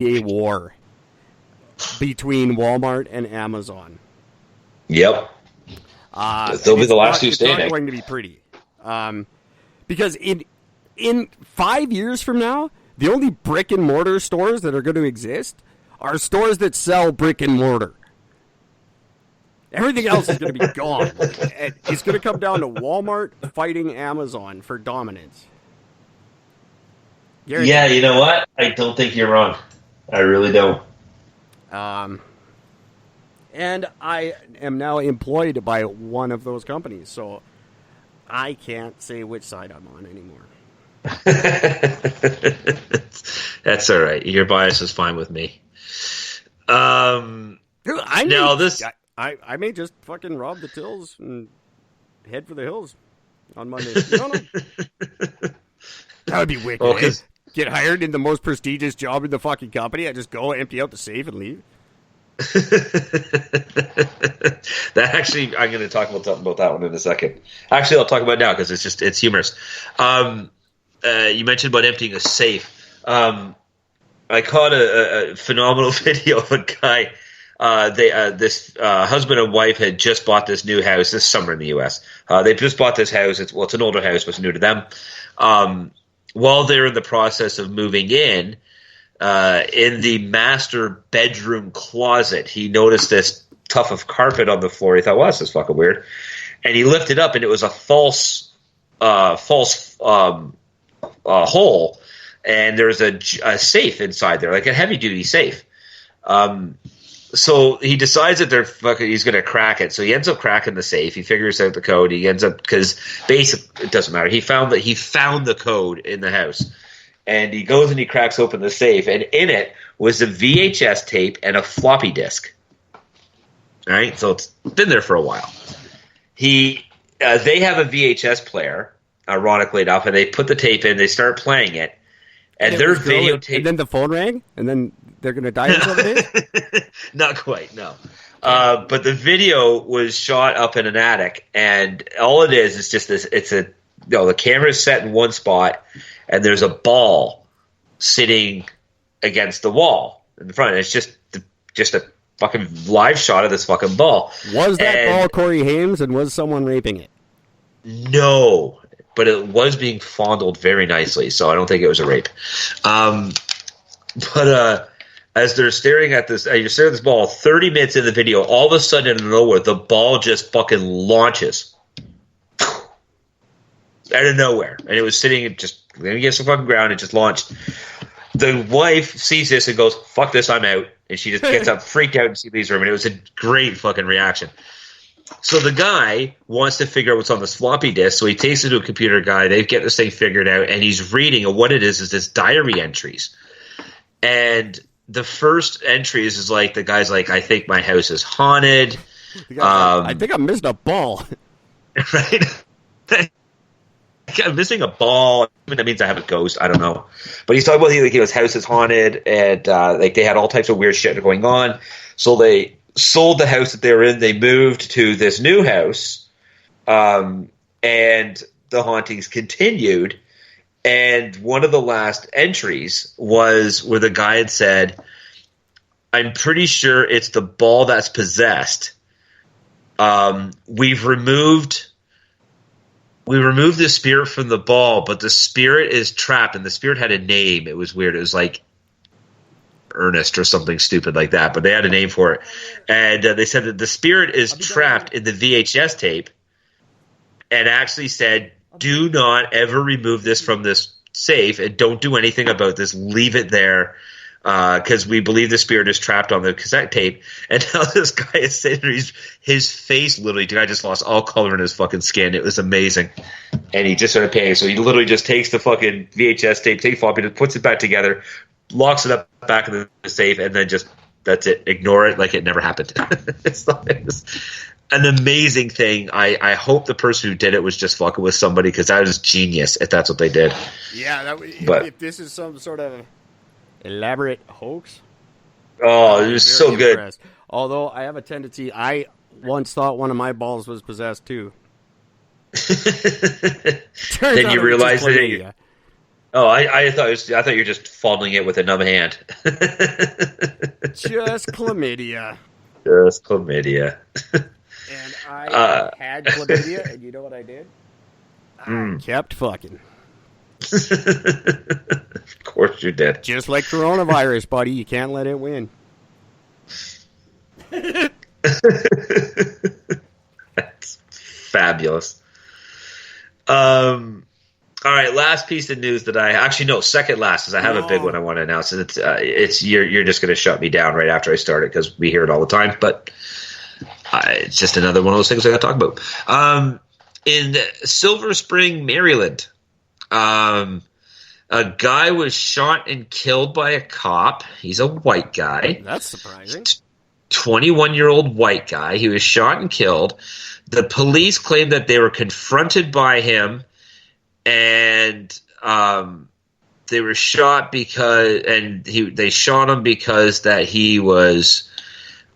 a war between Walmart and Amazon. Yep. They'll be the last two standing. It's not going to be pretty. Because in 5 years from now, the only brick and mortar stores that are going to exist are stores that sell brick and mortar. Everything else is going to be gone. It's going to come down to Walmart fighting Amazon for dominance. Guaranteed. Yeah, you know what? I don't think you're wrong. I really don't. And I am now employed by one of those companies, so I can't say which side I'm on anymore. That's all right. Your bias is fine with me. I may just fucking rob the tills and head for the hills on Monday. No. That would be wicked. Well, Get hired in the most prestigious job in the fucking company. I just go empty out the safe and leave. That actually, I'm going to talk about that one in a second. Actually, I'll talk about it now because it's humorous. You mentioned about emptying a safe. I caught a phenomenal video of a guy. This husband and wife had just bought this new house this summer in the U.S. They just bought this house. It's an older house, but it's new to them. While they're in the process of moving in the master bedroom closet, he noticed this tuft of carpet on the floor. He thought, well, this is fucking weird. And he lifted up, and it was a false hole. And there's a safe inside there, like a heavy-duty safe. So he decides that he's going to crack it. So he ends up cracking the safe. He figures out the code. He ends up, because basically it doesn't matter. He found the code in the house, and he goes and he cracks open the safe, and in it was a VHS tape and a floppy disk. All right, so it's been there for a while. They have a VHS player, ironically enough, and they put the tape in. They start playing it, and their videotape. And then the phone rang, and then they're going to die in 7 days? Not quite, no. But the video was shot up in an attic, and all it is just this. The camera's set in one spot, and there's a ball sitting against the wall in the front. It's just a fucking live shot of this fucking ball. Was that ball Corey Haim's, and was someone raping it? No, but it was being fondled very nicely, so I don't think it was a rape. But as they're staring at this, you're staring at this ball, 30 minutes in the video, all of a sudden, out of nowhere, the ball just fucking launches. Out of nowhere. And it was sitting just against the fucking ground. It just launched. The wife sees this and goes, fuck this, I'm out. And she just gets up, freaked out, and she leaves the room. And it was a great fucking reaction. So the guy wants to figure out what's on this floppy disk. So he takes it to a computer guy. They get this thing figured out. And he's reading. And what it is this diary entries. And the first entries is like, the guy's like, I think my house is haunted. I think I missed a ball. Right? I'm missing a ball. That means I have a ghost. I don't know. But he's talking about his house is haunted, and they had all types of weird shit going on. So they sold the house that they were in. They moved to this new house, and the hauntings continued. And one of the last entries was where the guy had said, I'm pretty sure it's the ball that's possessed. We've removed the spirit from the ball, but the spirit is trapped, and the spirit had a name. It was weird. It was like Ernest or something stupid like that, but they had a name for it. And they said that the spirit is trapped in the VHS tape, and actually said, do not ever remove this from this safe, and don't do anything about this. Leave it there, because we believe the spirit is trapped on the cassette tape. And now this guy is sitting there, his face literally, the guy just lost all color in his fucking skin. It was amazing. And he just started paying. So he literally just takes the fucking VHS tape, takes floppy, puts it back together, locks it up back in the safe, and then just, that's it. Ignore it like it never happened. It's an amazing thing. I hope the person who did it was just fucking with somebody, because that is genius if that's what they did. Yeah, if this is some sort of elaborate hoax. Oh, it was so impressed. Good. Although I have a tendency, I once thought one of my balls was possessed too. Then you realize that. Oh, I thought you were just fondling it with a numb hand. Just chlamydia. Just chlamydia. And I had chlamydia, and you know what I did? I kept fucking. Of course you did. Just like coronavirus, buddy. You can't let it win. That's fabulous. All right, last piece of news that second last, because I have a big one I want to announce. It's you're just going to shut me down right after I start it because we hear it all the time. But it's just another one of those things I got to talk about. In Silver Spring, Maryland, a guy was shot and killed by a cop. He's a white guy. That's surprising. 21-year-old white guy. He was shot and killed. The police claimed that they were confronted by him. And they were shot they shot him because that he was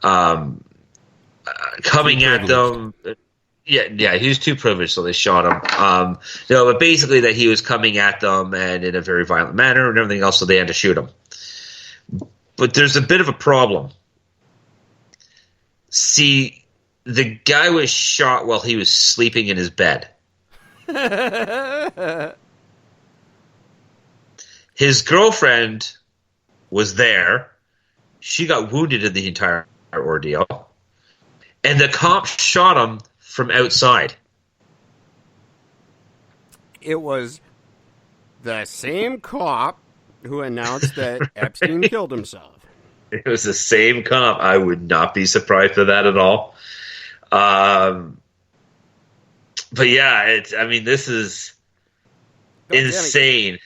coming at them. Yeah, he was too privileged, so they shot him. But basically that he was coming at them and in a very violent manner and everything else, so they had to shoot him. But there's a bit of a problem. See, the guy was shot while he was sleeping in his bed. His girlfriend was there. She got wounded in the entire ordeal. And the cop shot him from outside. It was the same cop who announced that Epstein killed himself. It was the same cop. I would not be surprised by that at all. But yeah, this is insane.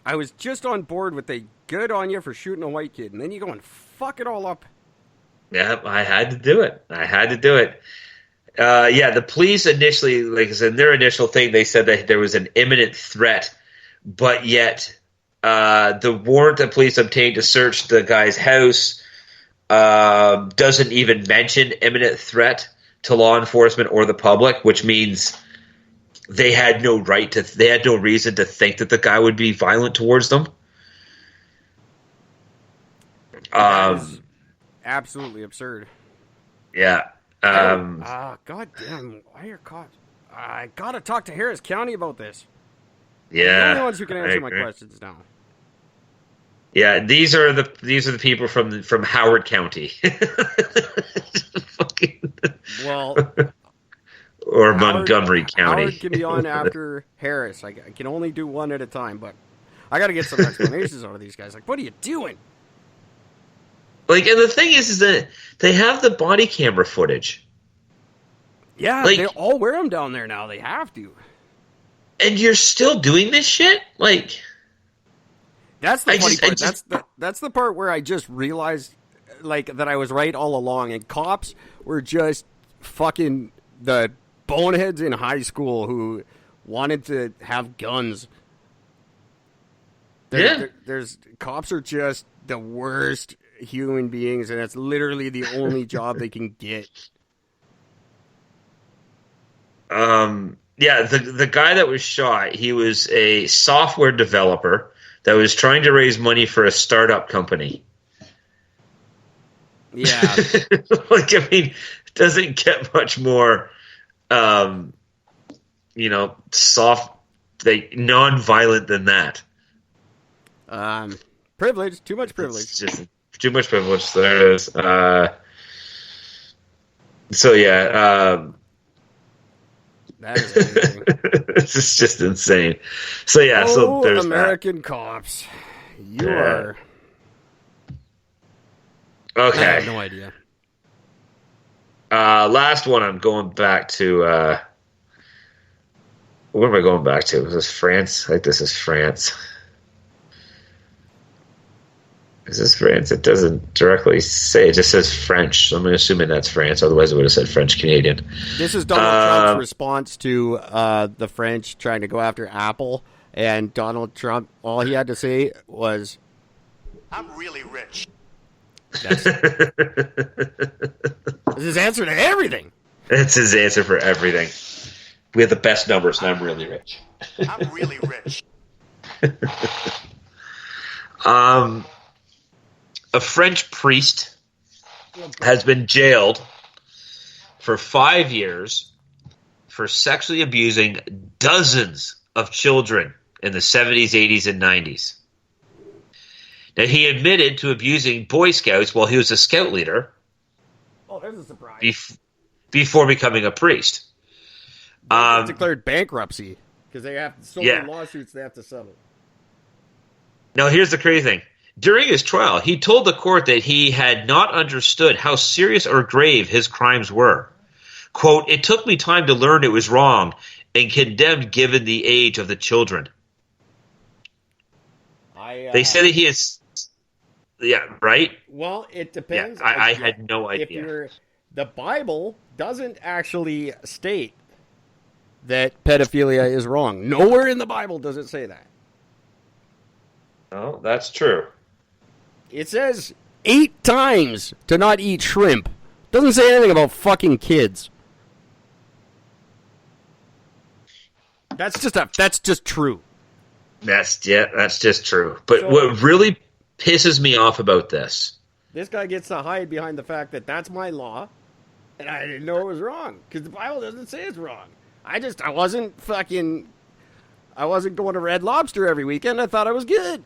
I was just on board with a good on you for shooting a white kid, and then you go and fuck it all up. Yeah, I had to do it. The police initially, like I said, in their initial thing, they said that there was an imminent threat, but yet the warrant that police obtained to search the guy's house doesn't even mention imminent threat to law enforcement or the public, which means they had no reason to think that the guy would be violent towards them. Absolutely absurd. Yeah. God damn, why are cops? I gotta talk to Harris County about this. Yeah. They're the only ones who can answer my questions now. Yeah, these are the people from Howard County. Well, or Montgomery County. Howard can be on after Harris. I can only do one at a time, but I got to get some explanations out of these guys. Like, what are you doing? Like, and the thing is that they have the body camera footage. Yeah, they all wear them down there now. They have to. And you're still doing this shit? Like, that's the funny part. That's the part where I just realized, like, that I was right all along, and cops were just fucking the boneheads in high school who wanted to have guns. There's cops are just the worst human beings, and that's literally the only job they can get. Yeah, the guy that was shot, he was a software developer that was trying to raise money for a startup company. Yeah. Like, I mean, it doesn't get much more, non-violent than that. Privilege, too much privilege. It's just too much privilege. There it is. So yeah, that is amazing. This is just insane. So yeah, so there's American cops. You are okay. I have no idea. Last one. I'm going back to. Where am I going back to? Is this France? I think this is France. Is this France? It doesn't directly say. It just says French. So I'm assuming that's France. Otherwise, it would have said French Canadian. This is Donald Trump's response to the French trying to go after Apple. And Donald Trump, all he had to say was, "I'm really rich." That's his answer to everything. That's his answer for everything. We have the best numbers, and I'm really rich. I'm really rich. A French priest has been jailed for 5 years for sexually abusing dozens of children in the 70s, 80s, and 90s. Now, he admitted to abusing Boy Scouts while he was a scout leader. Oh, there's a surprise. Before becoming a priest. They declared bankruptcy because they have so many lawsuits they have to settle. Now, here's the crazy thing. During his trial, he told the court that he had not understood how serious or grave his crimes were. Quote, "It took me time to learn it was wrong and condemned given the age of the children." They say that he is... Yeah, right? Well, it depends. Yeah, I had no idea. The Bible doesn't actually state that pedophilia is wrong. Nowhere in the Bible does it say that. Oh, that's true. It says 8 times to not eat shrimp. Doesn't say anything about fucking kids. That's just true. That's just true. But what really pisses me off about this guy gets to hide behind the fact that that's my law, and I didn't know it was wrong because the Bible doesn't say it's wrong. I wasn't going to Red Lobster every weekend. I thought I was good.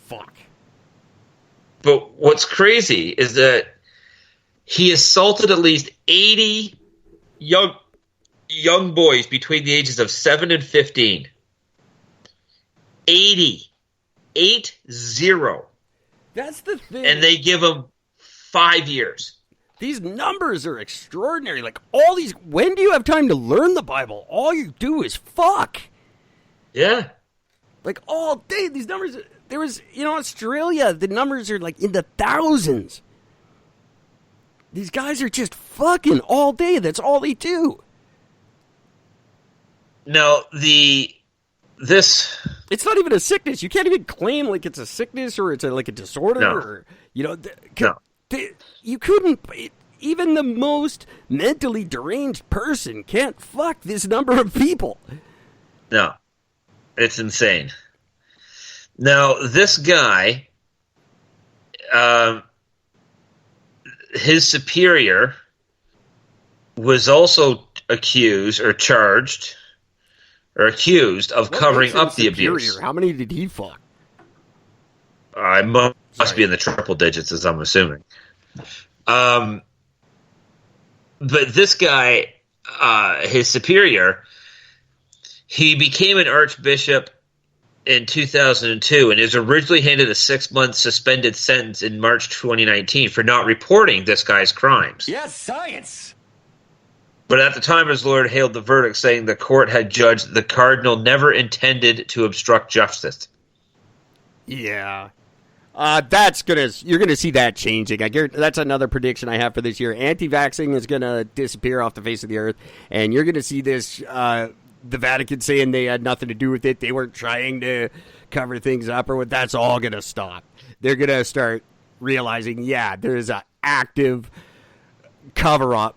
Fuck. But what's crazy is that he assaulted at least 80 young boys between the ages of 7 and 15. 80. 80. That's the thing. And they give him 5 years. These numbers are extraordinary. Like, all these... When do you have time to learn the Bible? All you do is fuck. Yeah. Like, all day, these numbers... There was... Australia, the numbers are, like, in the thousands. These guys are just fucking all day. That's all they do. No, this... It's not even a sickness. You can't even claim like it's a sickness or it's a disorder. No. Or, No. You couldn't... Even the most mentally deranged person can't fuck this number of people. No. It's insane. Now, this guy, his superior was also accused of covering up the abuse. How many did he fuck? I must be in the triple digits, as I'm assuming. But this guy, his superior, he became an archbishop in 2002 and is originally handed a 6-month suspended sentence in March 2019 for not reporting this guy's crimes. Yes, science! But at the time, his lawyer hailed the verdict, saying the court had judged the cardinal never intended to obstruct justice. Yeah. You're gonna see that changing. That's another prediction I have for this year. Anti-vaxxing is gonna disappear off the face of the earth, and you're gonna see this, the Vatican saying they had nothing to do with it. They weren't trying to cover things up or what. That's all gonna stop. They're gonna start realizing, there's an active cover-up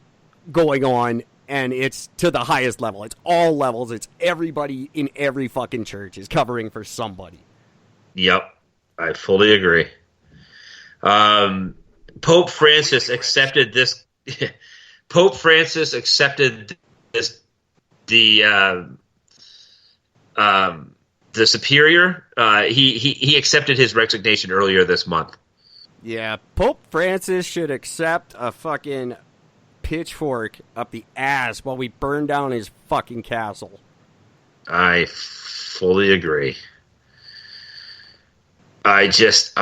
going on, and it's to the highest level. It's all levels. It's everybody in every fucking church is covering for somebody. Yep, I fully agree. Pope Francis accepted this. Pope Francis accepted this. The superior. He accepted his resignation earlier this month. Yeah, Pope Francis should accept a fucking pitchfork up the ass while we burn down his fucking castle. I fully agree. I'm just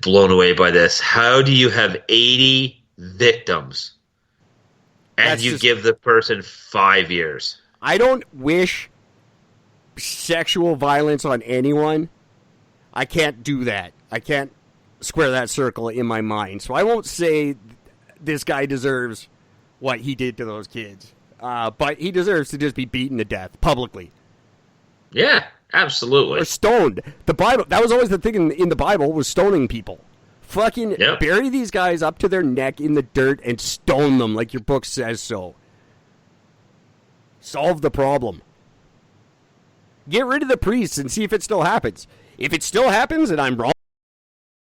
blown away by this. How do you have 80 victims and you give the person 5 years? I don't wish sexual violence on anyone. I can't do that. I can't square that circle in my mind. So I won't say this guy deserves what he did to those kids. But he deserves to just be beaten to death publicly. Yeah, absolutely. Or stoned. The Bible, that was always the thing in the Bible, was stoning people. Fucking bury these guys up to their neck in the dirt and stone them like your book says so. Solve the problem. Get rid of the priests and see if it still happens. If it still happens and I'm wrong,